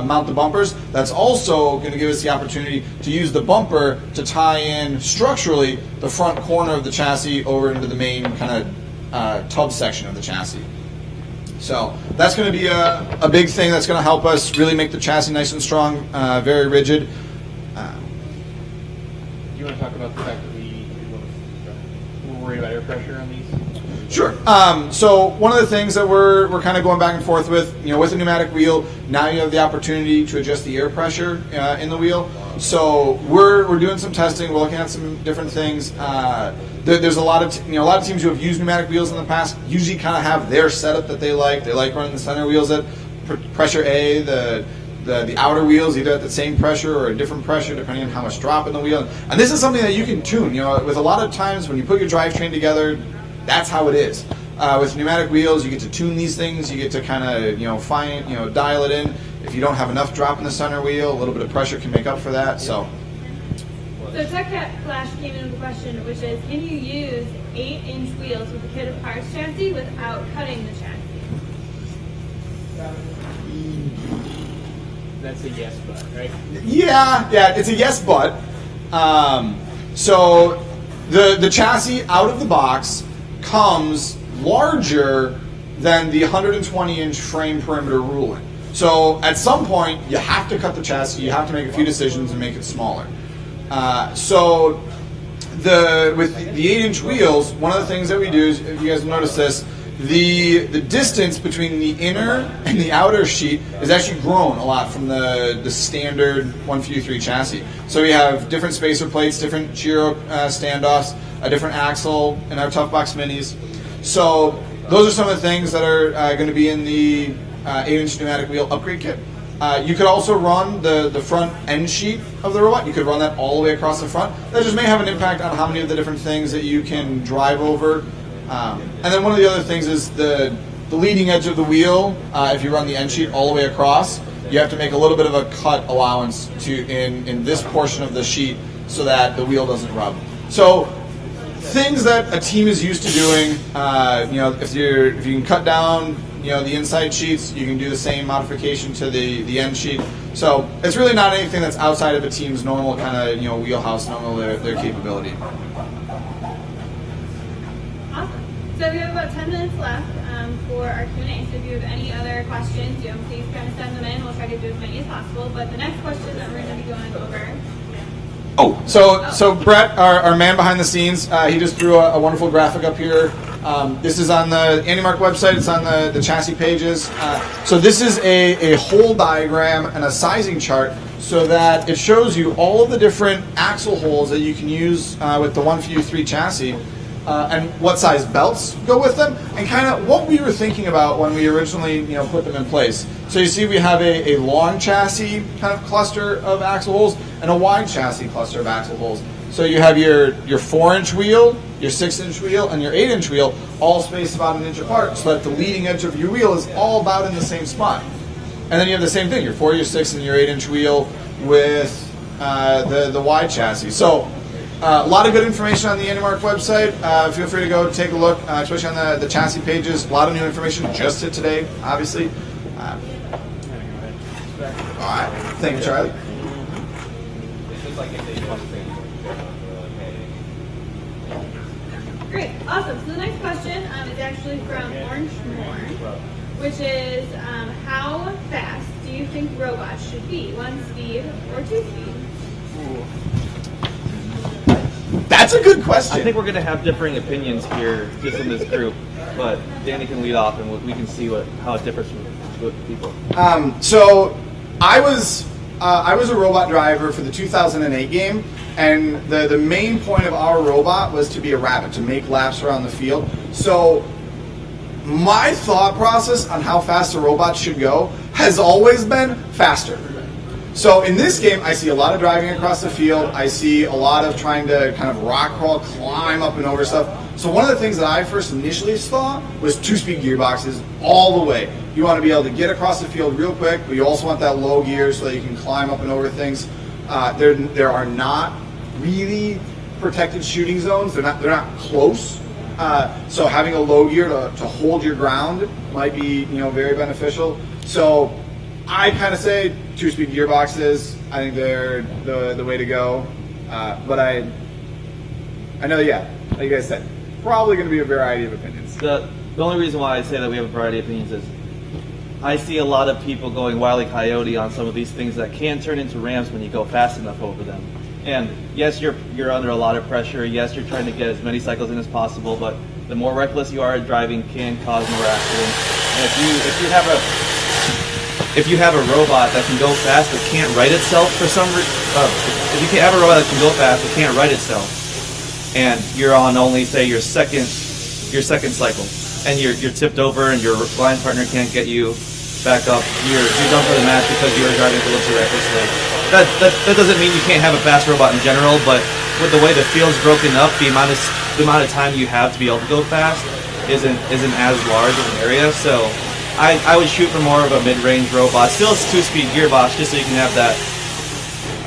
mount the bumpers. That's also going to give us the opportunity to use the bumper to tie in structurally the front corner of the chassis over into the main kind of tub section of the chassis. So that's going to be a big thing that's going to help us really make the chassis nice and strong, very rigid.
Do you want to talk about the fact that we're worried about air pressure on these?
Sure. So one of the things that we're kind of going back and forth with, with a pneumatic wheel, now you have the opportunity to adjust the air pressure in the wheel. So we're doing some testing. We're looking at some different things. There's a lot of teams who have used pneumatic wheels in the past. Usually, kind of have their setup that they like. They like running the center wheels at pressure A. The outer wheels either at the same pressure or a different pressure depending on how much drop in the wheel. And this is something that you can tune. With a lot of times when you put your drivetrain together, that's how it is. With pneumatic wheels, you get to tune these things. You get to kind of dial it in. If you don't have enough drop in the center wheel, a little bit of pressure can make up for that. So
Tech Cat Flash came in with a question, which is, can you use 8-inch wheels with a kit of parts chassis without cutting the chassis?
That's a yes, but right?
Yeah, it's a yes, but. So the chassis out of the box comes larger than the 120-inch frame perimeter ruling. So at some point, you have to cut the chassis. You have to make a few decisions and make it smaller. So with the 8-inch wheels, one of the things that we do is, if you guys notice this, the distance between the inner and the outer sheet is actually grown a lot from the standard 153 chassis. So we have different spacer plates, different gyro standoffs, a different axle in our Tough Box Minis. So those are some of the things that are going to be in the 8-inch pneumatic wheel upgrade kit. You could also run the front end sheet of the robot. You could run that all the way across the front. That just may have an impact on how many of the different things that you can drive over. And then one of the other things is the leading edge of the wheel. If you run the end sheet all the way across, you have to make a little bit of a cut allowance in this portion of the sheet so that the wheel doesn't rub. So things that a team is used to doing. If you can cut down the inside sheets, you can do the same modification to the end sheet. So it's really not anything that's outside of a team's normal kind of wheelhouse, normal their capability.
Awesome. So we have about 10 minutes left for our Q&A. So if you have any other questions, please kind of send them in. We'll try to do as many as possible. But the next question that we're going to be going over.
So Brett, our man behind the scenes, he just threw a wonderful graphic up here. This is on the AndyMark website. It's on the chassis pages. So this is a hole diagram and a sizing chart so that it shows you all of the different axle holes that you can use with the 153 chassis and what size belts go with them and kind of what we were thinking about when we originally put them in place. So you see we have a long chassis kind of cluster of axle holes and a wide chassis cluster of axle holes. So you have your 4-inch wheel, your 6-inch wheel, and your 8-inch wheel all spaced about an inch apart so that the leading edge of your wheel is all about in the same spot. And then you have the same thing, your 4, your 6, and your 8-inch wheel with the wide chassis. So a lot of good information on the AndyMark website. Feel free to go take a look, especially on the chassis pages. A lot of new information just hit today, obviously. All right. Thank you, Charlie.
Great, awesome. So the next question is actually from Orange Moore, which is how fast do you think robots should be? 1 speed or 2 speed?
That's a good question.
I think we're going to have differing opinions here just in this group, but Danny can lead off and we can see how it differs with people.
So I was a robot driver for the 2008 game, and the main point of our robot was to be a rabbit, to make laps around the field. So my thought process on how fast a robot should go has always been faster. So in this game, I see a lot of driving across the field. I see a lot of trying to kind of rock crawl, climb up and over stuff. So one of the things that I first initially saw was 2-speed gearboxes all the way. You want to be able to get across the field real quick, but you also want that low gear so that you can climb up and over things. There are not really protected shooting zones. They're not close. So having a low gear to hold your ground might be very beneficial. So I kind of say 2-speed gearboxes. I think they're the way to go. But I know, yeah, like you guys said, probably going to be a variety of opinions.
The only reason why I say that we have a variety of opinions is I see a lot of people going Wile E. Coyote on some of these things that can turn into ramps when you go fast enough over them. And yes, you're under a lot of pressure. Yes, you're trying to get as many cycles in as possible, but the more reckless you are at driving can cause more accidents. And if you have a robot that can go fast but can't right itself for some reason, if you have a robot that can go fast but can't right itself, and you're on only say your second cycle, and you're tipped over and your line partner can't get you back up, you're done for the match because you were driving a little too recklessly. That doesn't mean you can't have a fast robot in general, but with the way the field's broken up, the amount of time you have to be able to go fast isn't as large of an area. So I would shoot for more of a mid-range robot. Still, it's 2-speed gearbox, just so you can have that.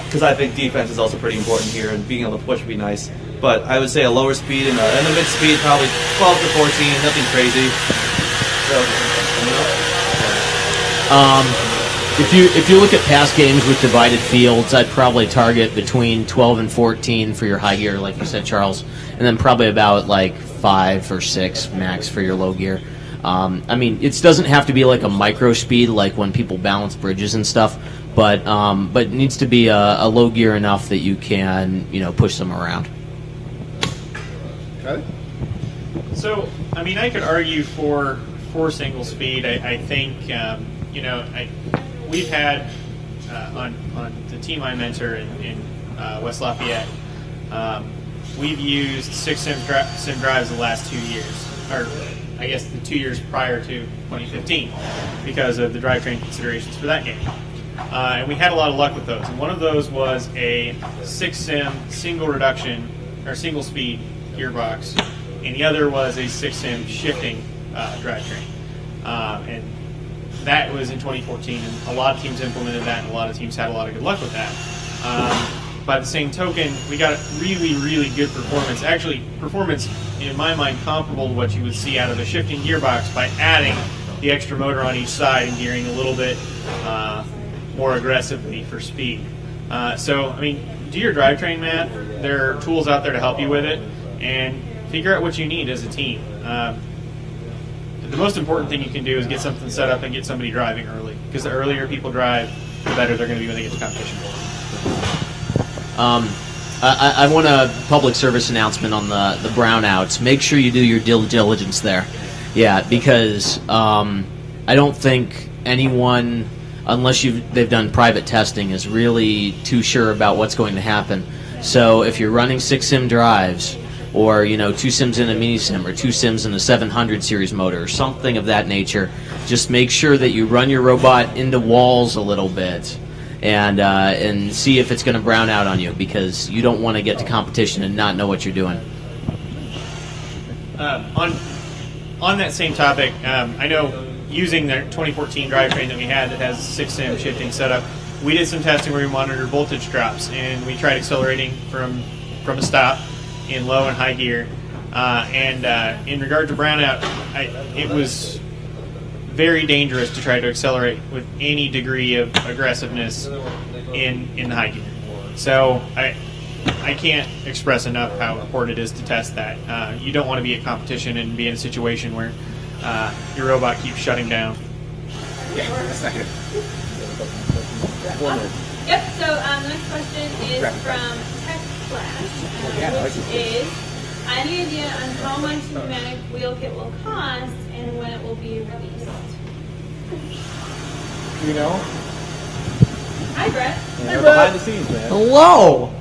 Because I think defense is also pretty important here, and being able to push would be nice. But I would say a lower speed and a mid-speed, probably 12 to 14, nothing crazy. So,
if you look at past games with divided fields, I'd probably target between 12 and 14 for your high gear, like you said, Charles, and then probably about like 5 or 6 max for your low gear. I mean, it doesn't have to be like a micro speed, like when people balance bridges and stuff, but it needs to be a low gear enough that you can push them around.
Okay.
So, I mean, I could argue for single speed. I think we've had on the team I mentor in West Lafayette, we've used 6 sim drives the last 2 years, or I guess the 2 years prior to 2015, because of the drivetrain considerations for that game. And we had a lot of luck with those. And one of those was a 6 sim single reduction or single speed gearbox, and the other was a 6 sim shifting drivetrain. And that was in 2014, and a lot of teams implemented that, and a lot of teams had a lot of good luck with that. By the same token, we got really, really good performance. Actually, performance, in my mind, comparable to what you would see out of a shifting gearbox by adding the extra motor on each side and gearing a little bit more aggressively for speed. So, I mean, do your drivetrain math. There are tools out there to help you with it, and figure out what you need as a team. The most important thing you can do is get something set up and get somebody driving early, because the earlier people drive, the better they're going to be when they get to competition.
I want a public service announcement on the brownouts. Make sure you do your due diligence there. Yeah, because I don't think anyone, unless they've done private testing, is really too sure about what's going to happen. So if you're running 6 sim drives, or 2 sims in a mini sim, or 2 sims in a 700 series motor, or something of that nature, just make sure that you run your robot into walls a little bit and see if it's going to brown out on you, because you don't want to get to competition and not know what you're doing.
On that same topic, I know using the 2014 drivetrain that we had that has 6 sim shifting setup, we did some testing where we monitored voltage drops, and we tried accelerating from a stop in low and high gear. And in regard to brownout, it was very dangerous to try to accelerate with any degree of aggressiveness in high gear. So I can't express enough how important it is to test that. You don't want to be at competition and be in a situation where your robot keeps shutting down.
Yeah, that's not good.
Yep. So the next question is from Tech Flash, which is any idea on how much the pneumatic wheel kit will cost and when it will be released?
You know?
Hi, Brett.
Yeah, behind the scenes, man.
Hello!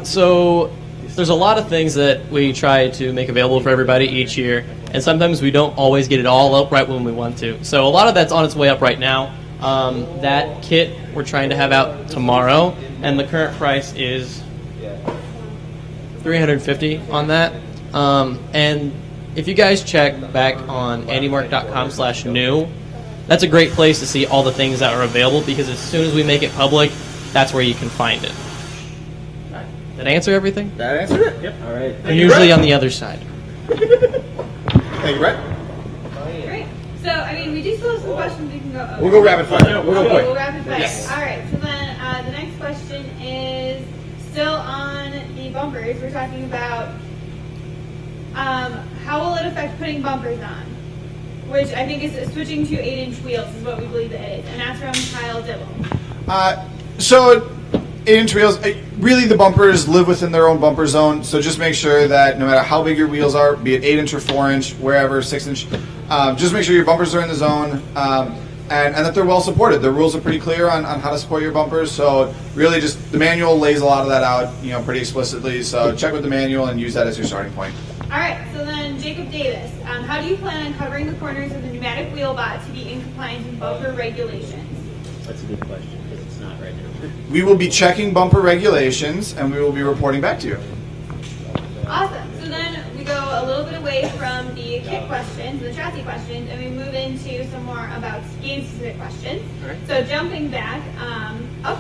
So there's a lot of things that we try to make available for everybody each year, and sometimes we don't always get it all up right when we want to. So a lot of that's on its way up right now. That kit we're trying to have out tomorrow, and the current price is $350 on that. And if you guys check back on andymark.com/new, that's a great place to see all the things that are available, because as soon as we make it public, that's where you can find it. Did I answer everything?
That answered it? Yep.
All right.
I'm usually on the other side.
Thank you, Brett.
Great. So, I mean, we do still have some questions we can go over.
We'll go rapid fire. We'll go
Okay,
quick.
we'll rapid fire.
Yes.
All right. So then the next question is still on the bumpers. We're talking about how will it affect putting bumpers on? Which I think is switching to 8-inch wheels is what we believe it is. And that's from Kyle Dibble.
So 8-inch wheels, really the bumpers live within their own bumper zone, so just make sure that no matter how big your wheels are, be it 8-inch or 4-inch, wherever, 6-inch, just make sure your bumpers are in the zone, and that they're well supported. The rules are pretty clear on how to support your bumpers, so really just the manual lays a lot of that out, pretty explicitly, so check with the manual and use that as your starting point.
All right. So then Jacob Davis, how do you plan on covering the corners of the pneumatic wheel bot to be in compliance with bumper regulations?
That's a good question because it's not right now.
We will be checking bumper regulations, and we will be reporting back to you.
Awesome. So then we go a little bit away from the kit questions, the chassis questions, and we move into some more about game-specific questions.
Right.
So jumping back up,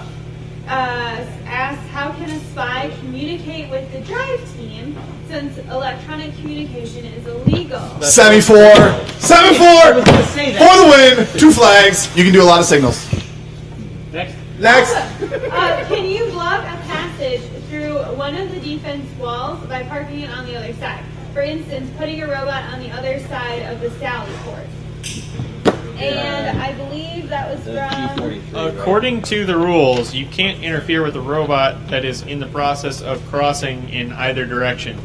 asks how can a spy communicate with the drive team since electronic communication is illegal?
7-4! 7-4!
Say
For the win! 2 flags. You can do a lot of signals.
Next.
Next!
Can you block a passage through one of the defense walls by parking it on the other side? For instance, putting a robot on the other side of the Sally port. And I believe that was from...
According to the rules, you can't interfere with a robot that is in the process of crossing in either direction.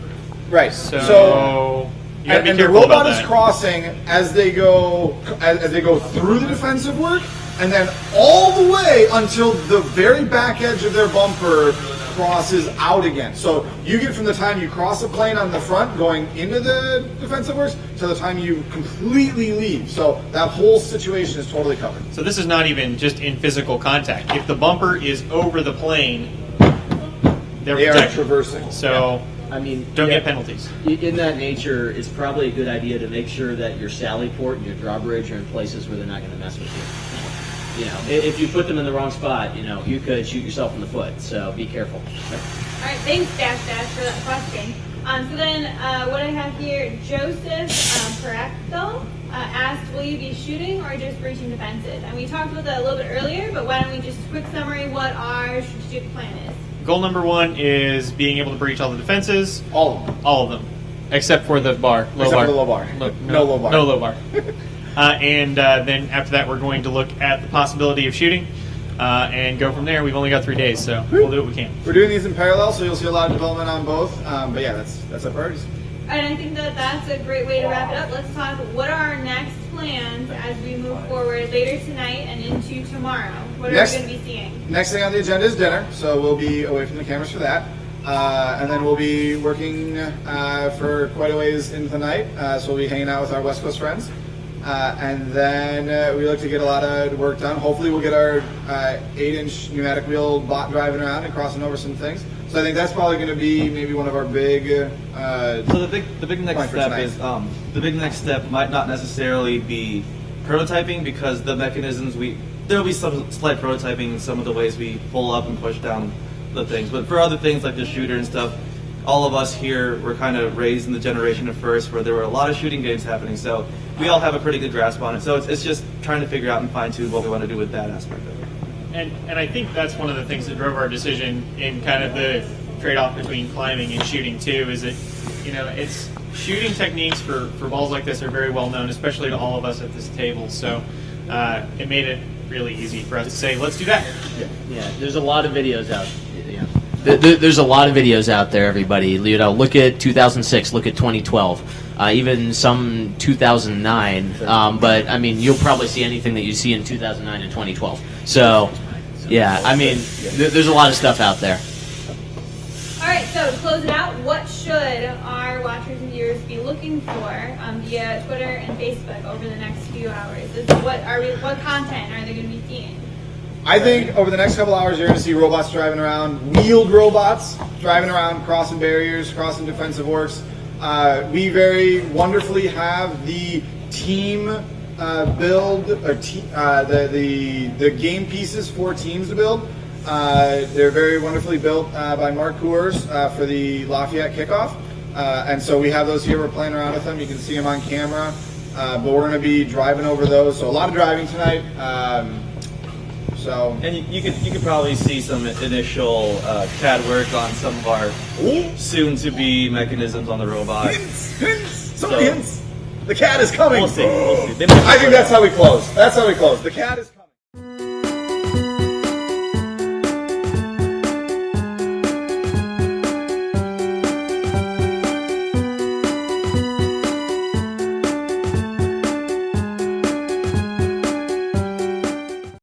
Right.
So you gotta be
and the
careful about
robot is
that.
crossing as they go through the defensive work, and then all the way until the very back edge of their bumper crosses out again. So you get from the time you cross a plane on the front going into the defensive works to the time you completely leave. So that whole situation is totally covered.
So this is not even just in physical contact. If the bumper is over the plane,
They are
protected.
traversing.
So
I mean,
don't
yeah,
get penalties.
In that nature, it's probably a good idea to make sure that your Sally port and your drawbridge are in places where they're not going to mess with you. If you put them in the wrong spot, you could shoot yourself in the foot. So be careful.
All right, thanks, Dash, for that question. So then what I have here, Joseph Parecto asked, will you be shooting or just breaching defenses? And we talked about that a little bit earlier, but why don't we just quick summary what our strategic plan is?
Goal number 1 is being able to breach all the defenses.
All of them.
All of them. Except for the bar. Low
Except
bar.
for the low bar. No low bar.
No low bar. And then after that, we're going to look at the possibility of shooting and go from there. We've only got 3 days, so we'll do what we can.
We're doing these in parallel, so you'll see a lot of development on both. But yeah, that's our priorities.
And I think that that's a great way to wrap it up. Let's talk, what are our next plans as we move forward later tonight and into tomorrow? What are we going to be seeing?
Next thing on the agenda is dinner, so we'll be away from the cameras for that. And then we'll be working for quite a ways into the night, so we'll be hanging out with our West Coast friends. And then we look to get a lot of work done. Hopefully we'll get our 8-inch pneumatic wheel bot driving around and crossing over some things. So I think that's probably going to be maybe one of our big...
So the big next step is the big next step might not necessarily be prototyping, because the mechanisms there will be some slight prototyping in some of the ways we pull up and push down the things. But for other things like the shooter and stuff, all of us here were kind of raised in the generation of first where there were a lot of shooting games happening. So we all have a pretty good grasp on it. So it's just trying to figure out and fine tune what we want to do with that aspect of it.
And I think that's one of the things that drove our decision in kind of the trade-off between climbing and shooting too, is that, it's shooting techniques for balls like this are very well known, especially to all of us at this table. So it made it really easy for us to say, let's do that.
Yeah, there's a lot of videos out. Yeah. There's a lot of videos out there, everybody. You know, look at 2006, look at 2012, even some 2009. But I mean, you'll probably see anything that you see in 2009 and 2012. So, yeah, I mean, there's a lot of stuff out there.
All right, so to close it out, what should our watchers and viewers be looking for via Twitter and Facebook over the next few hours? What content are they going to be seeing?
I think over the next couple hours, you're going to see robots driving around, wheeled robots driving around, crossing barriers, crossing defensive works. We very wonderfully have the team build, or the game pieces for teams to build. They're very wonderfully built by Mark Coors for the Lafayette kickoff. And so we have those here. We're playing around with them. You can see them on camera. But we're going to be driving over those. So a lot of driving tonight.
And you could probably see some initial CAD work on some of our soon-to-be mechanisms on the robot.
Hints! Some hints! The cat is coming!
We'll see.
I think that's how we close. The cat is